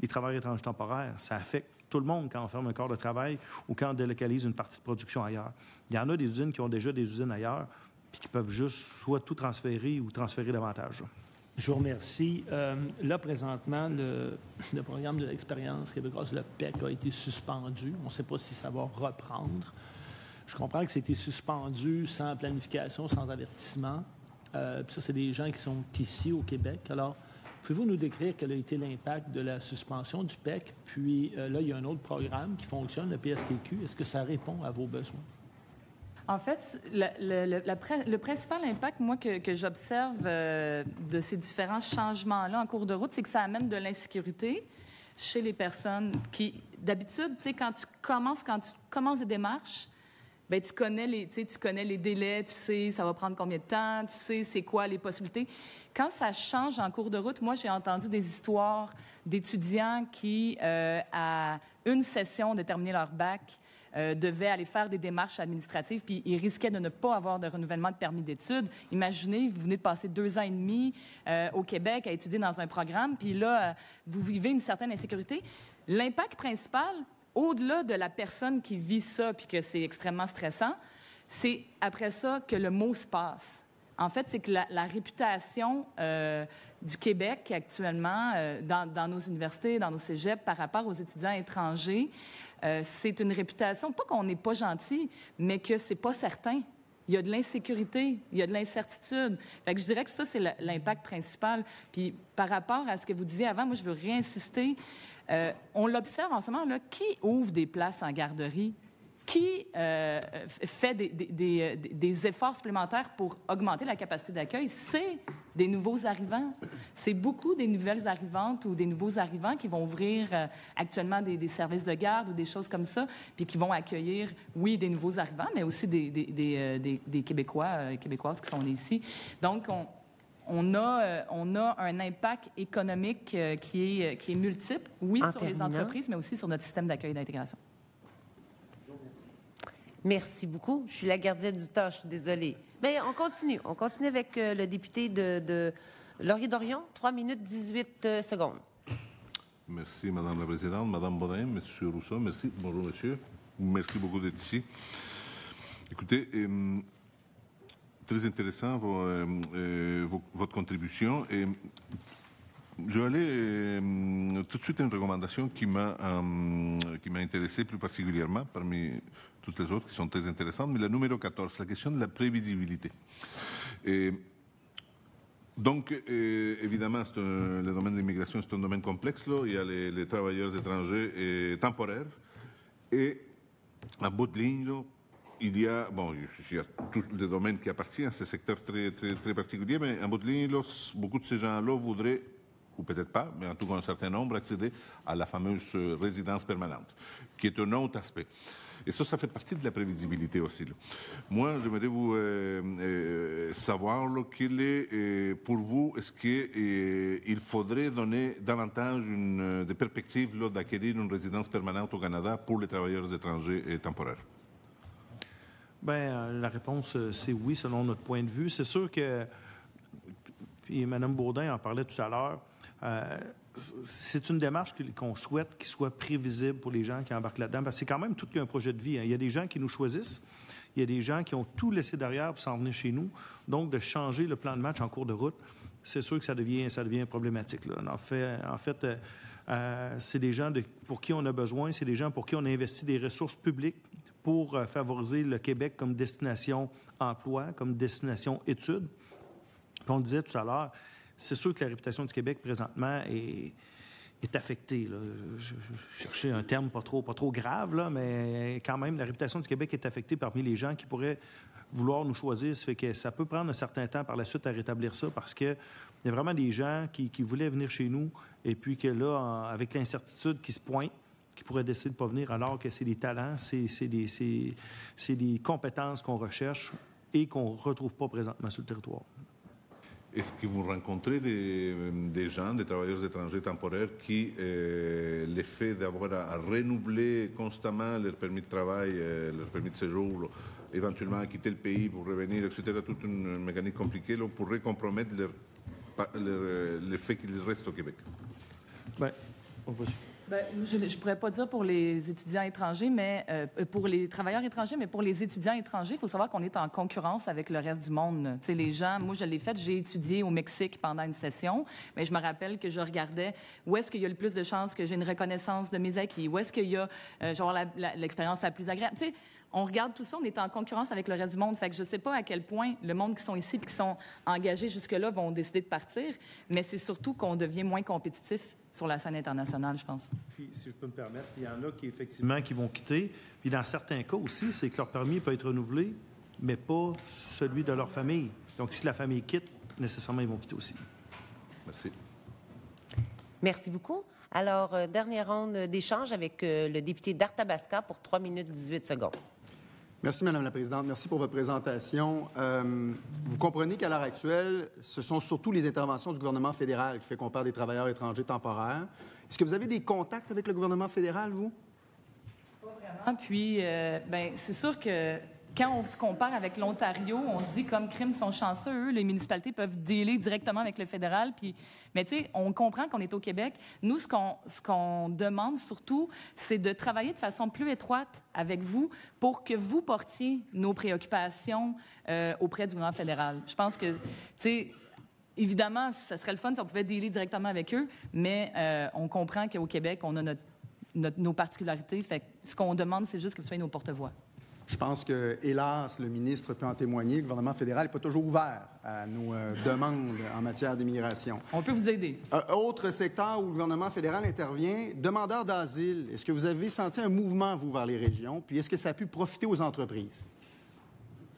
les travailleurs étrangers temporaires. Ça affecte tout le monde quand on ferme un corps de travail ou quand on délocalise une partie de production ailleurs. Il y en a des usines qui ont déjà des usines ailleurs, puis qui peuvent juste soit tout transférer ou transférer davantage. Je vous remercie. Là, présentement, le programme de l'expérience québécoise, le PEC, a été suspendu. On ne sait pas si ça va reprendre. Je comprends que c'était suspendu sans planification, sans avertissement. Puis ça, c'est des gens qui sont ici au Québec. Alors, pouvez-vous nous décrire quel a été l'impact de la suspension du PEC? Puis là, il y a un autre programme qui fonctionne, le PSTQ. Est-ce que ça répond à vos besoins? En fait, le principal impact, moi, que j'observe de ces différents changements-là en cours de route, c'est que ça amène de l'insécurité chez les personnes qui, d'habitude, tu sais, quand tu commences des démarches, bien, tu connais les délais, tu sais ça va prendre combien de temps, tu sais c'est quoi les possibilités. Quand ça change en cours de route, moi, j'ai entendu des histoires d'étudiants qui, à une session de terminer leur bac, devaient aller faire des démarches administratives, puis ils risquaient de ne pas avoir de renouvellement de permis d'études. Imaginez, vous venez de passer 2 ans et demi au Québec à étudier dans un programme, puis là, vous vivez une certaine insécurité. L'impact principal, au-delà de la personne qui vit ça, puis que c'est extrêmement stressant, c'est après ça que le mot se passe. En fait, c'est que la réputation du Québec actuellement, dans nos universités, dans nos cégeps, par rapport aux étudiants étrangers, c'est une réputation, pas qu'on n'est pas gentil, mais que c'est pas certain. il y a de l'insécurité, il y a de l'incertitude. Fait que je dirais que ça, c'est l'impact principal. Puis par rapport à ce que vous disiez avant, moi, je veux réinsister. On l'observe en ce moment, là, qui ouvre des places en garderie? Qui fait des efforts supplémentaires pour augmenter la capacité d'accueil? C'est des nouveaux arrivants. C'est beaucoup des nouvelles arrivantes ou des nouveaux arrivants qui vont ouvrir actuellement des services de garde ou des choses comme ça, puis qui vont accueillir, oui, des nouveaux arrivants, mais aussi des Québécois et Québécoises qui sont nés ici. Donc, on a un impact économique qui est multiple, oui, sur les entreprises, mais aussi sur notre système d'accueil et d'intégration. Merci beaucoup. Je suis la gardienne du temps, je suis désolée. Mais on continue. On continue avec le député de Laurier-Dorion. 3 minutes 18 secondes. Merci, Madame la Présidente. Madame Bodin, Monsieur Rousseau, merci. Bonjour, monsieur. Merci beaucoup d'être ici. Écoutez, très intéressant votre contribution. Et je vais aller tout de suite à une recommandation qui m'a intéressé plus particulièrement parmi toutes les autres qui sont très intéressantes, mais la numéro 14, la question de la prévisibilité. Et donc, évidemment, le domaine de l'immigration, c'est un domaine complexe. Là. Il y a les travailleurs étrangers temporaires. Et en bout de ligne, là, il y a tous les domaines qui appartiennent à ce secteur très, très, très particulier, mais en bout de ligne, là, beaucoup de ces gens-là voudraient, ou peut-être pas, mais en tout cas un certain nombre, accéder à la fameuse résidence permanente, qui est un autre aspect. Et ça fait partie de la prévisibilité aussi. Là. Moi, j'aimerais vous savoir là, quel est, pour vous, est-ce qu'il faudrait donner davantage des perspectives là, d'acquérir une résidence permanente au Canada pour les travailleurs étrangers et temporaires? Bien, la réponse, c'est oui, selon notre point de vue. C'est sûr que, puis Mme Baudin en parlait tout à l'heure, c'est une démarche qu'on souhaite qu'il soit prévisible pour les gens qui embarquent là-dedans, parce que c'est quand même tout qu'un projet de vie. Hein. Il y a des gens qui nous choisissent, il y a des gens qui ont tout laissé derrière pour s'en venir chez nous. Donc, de changer le plan de match en cours de route, c'est sûr que ça devient problématique. Là. En fait, c'est des gens pour qui on a besoin, c'est des gens pour qui on a investi des ressources publiques pour favoriser le Québec comme destination emploi, comme destination études. Puis on le disait tout à l'heure, c'est sûr que la réputation du Québec, présentement, est affectée. Là. Je cherchais un terme pas trop grave, là, mais quand même, la réputation du Québec est affectée parmi les gens qui pourraient vouloir nous choisir. Ça fait que ça peut prendre un certain temps par la suite à rétablir ça, parce qu'il y a vraiment des gens qui voulaient venir chez nous, et puis que là, avec l'incertitude qui se pointe, qui pourraient décider de ne pas venir, alors que c'est des talents, c'est des compétences qu'on recherche et qu'on ne retrouve pas présentement sur le territoire. Est-ce que vous rencontrez des gens, des travailleurs étrangers temporaires qui, l'effet d'avoir à renouveler constamment leur permis de travail, leur permis de séjour, là, éventuellement à quitter le pays pour revenir, etc., toute une mécanique compliquée, là, pourrait compromettre le fait qu'ils restent au Québec? Bien, on va... Je ne pourrais pas dire pour les étudiants étrangers, mais pour les travailleurs étrangers, mais pour les étudiants étrangers, il faut savoir qu'on est en concurrence avec le reste du monde. Tu sais, les gens, moi, je l'ai fait, j'ai étudié au Mexique pendant une session, mais je me rappelle que je regardais où est-ce qu'il y a le plus de chances que j'ai une reconnaissance de mes acquis, où est-ce qu'il y a l'expérience la plus agréable. Tu sais, on regarde tout ça, on est en concurrence avec le reste du monde. Fait que je ne sais pas à quel point le monde qui sont ici et qui sont engagés jusque-là vont décider de partir, mais c'est surtout qu'on devient moins compétitif sur la scène internationale, je pense. Puis, si je peux me permettre, il y en a qui, effectivement, qui vont quitter. Puis, dans certains cas aussi, c'est que leur permis peut être renouvelé, mais pas celui de leur famille. Donc, si la famille quitte, nécessairement, ils vont quitter aussi. Merci. Merci beaucoup. Alors, dernière ronde d'échange avec le député d'Arthabasca pour 3 minutes 18 secondes. Merci, Madame la Présidente. Merci pour votre présentation. Vous comprenez qu'à l'heure actuelle, ce sont surtout les interventions du gouvernement fédéral qui fait qu'on parle des travailleurs étrangers temporaires. Est-ce que vous avez des contacts avec le gouvernement fédéral, vous? Pas vraiment. Puis, c'est sûr que quand on se compare avec l'Ontario, on se dit comme crime sont chanceux, eux, les municipalités peuvent dealer directement avec le fédéral. Puis, mais tu sais, on comprend qu'on est au Québec. Nous, ce qu'on demande surtout, c'est de travailler de façon plus étroite avec vous pour que vous portiez nos préoccupations auprès du gouvernement fédéral. Je pense que, tu sais, évidemment, ça serait le fun si on pouvait dealer directement avec eux, mais on comprend qu'au Québec, on a nos particularités. Fait que ce qu'on demande, c'est juste que vous soyez nos porte-voix. Je pense que, hélas, le ministre peut en témoigner, le gouvernement fédéral n'est pas toujours ouvert à nos demandes en matière d'immigration. On peut vous aider. Autre secteur où le gouvernement fédéral intervient, demandeurs d'asile. Est-ce que vous avez senti un mouvement, vous, vers les régions? Puis est-ce que ça a pu profiter aux entreprises?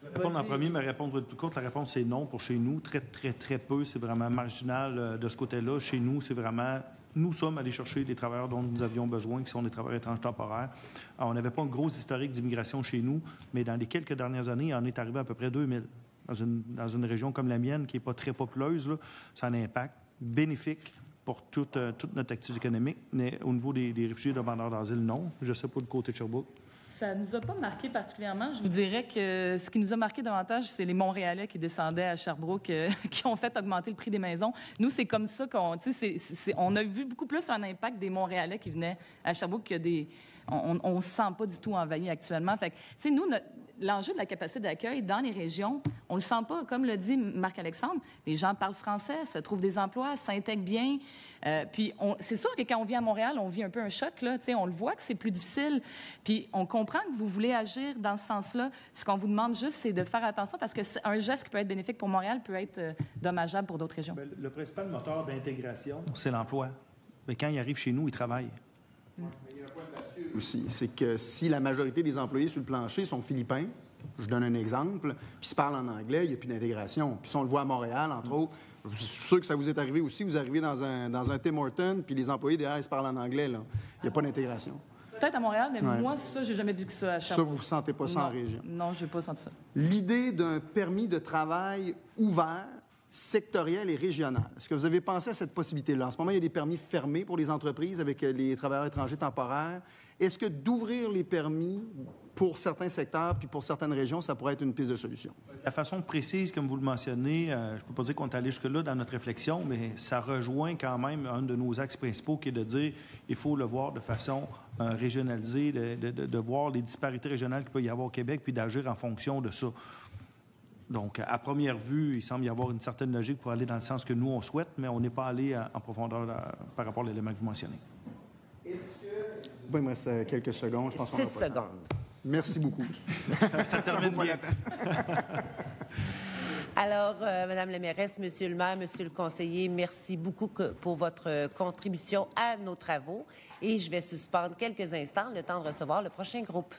Je vais répondre en premier, mais répondre plus courte. La réponse, c'est non pour chez nous. Très, très, très peu. C'est vraiment marginal de ce côté-là. Chez nous, c'est vraiment... Nous sommes allés chercher les travailleurs dont nous avions besoin, qui sont des travailleurs étrangers temporaires. Alors, on n'avait pas un gros historique d'immigration chez nous, mais dans les quelques dernières années, il en est arrivé à peu près 2000. Dans une région comme la mienne, qui n'est pas très populeuse, là, ça a un impact bénéfique pour toute notre activité économique. Mais au niveau des réfugiés demandeurs d'asile, non. Je ne sais pas du côté de Sherbrooke. Ça ne nous a pas marqué particulièrement. Je vous dirais que ce qui nous a marqué davantage, c'est les Montréalais qui descendaient à Sherbrooke, qui ont fait augmenter le prix des maisons. Nous, c'est comme ça on a vu beaucoup plus un impact des Montréalais qui venaient à Sherbrooke que des... On ne se sent pas du tout envahi actuellement. Fait que, nous, l'enjeu de la capacité d'accueil dans les régions, on le sent pas. Comme le dit Marc-Alexandre, les gens parlent français, se trouvent des emplois, s'intègrent bien. Puis c'est sûr que quand on vit à Montréal, on vit un peu un choc. Là, on le voit que c'est plus difficile. Puis on comprend que vous voulez agir dans ce sens-là. Ce qu'on vous demande juste, c'est de faire attention parce que un geste qui peut être bénéfique pour Montréal peut être dommageable pour d'autres régions. Bien, le principal moteur d'intégration, c'est l'emploi. Mais quand ils arrivent chez nous, ils travaillent. Il y a un point là-dessus aussi, c'est que si la majorité des employés sur le plancher sont philippins, je donne un exemple, puis se parlent en anglais, il n'y a plus d'intégration. Puis si on le voit à Montréal, entre autres, je suis sûr que ça vous est arrivé aussi, vous arrivez dans un Tim Hortons, puis les employés derrière, ils se parlent en anglais, là. Il n'y a pas d'intégration. Peut-être à Montréal, mais moi, ça, j'ai jamais vu que ça à Sherbrooke. Ça, vous ne sentez pas ça en région? Non, je n'ai pas senti ça. L'idée d'un permis de travail ouvert, sectoriel et régional. Est-ce que vous avez pensé à cette possibilité-là? En ce moment, il y a des permis fermés pour les entreprises avec les travailleurs étrangers temporaires. Est-ce que d'ouvrir les permis pour certains secteurs puis pour certaines régions, ça pourrait être une piste de solution? La façon précise, comme vous le mentionnez, je ne peux pas dire qu'on est allé jusque-là dans notre réflexion, mais ça rejoint quand même un de nos axes principaux qui est de dire qu'il faut le voir de façon régionalisée, de voir les disparités régionales qu'il peut y avoir au Québec puis d'agir en fonction de ça. Donc, à première vue, il semble y avoir une certaine logique pour aller dans le sens que nous, on souhaite, mais on n'est pas allé en profondeur par rapport à l'élément que vous mentionnez. Est-ce que... Bon, il me reste quelques secondes. Je pense 6 secondes. Merci beaucoup. Ça termine bien. Alors, Madame la mairesse, Monsieur le maire, Monsieur le conseiller, merci beaucoup pour votre contribution à nos travaux. Et je vais suspendre quelques instants le temps de recevoir le prochain groupe.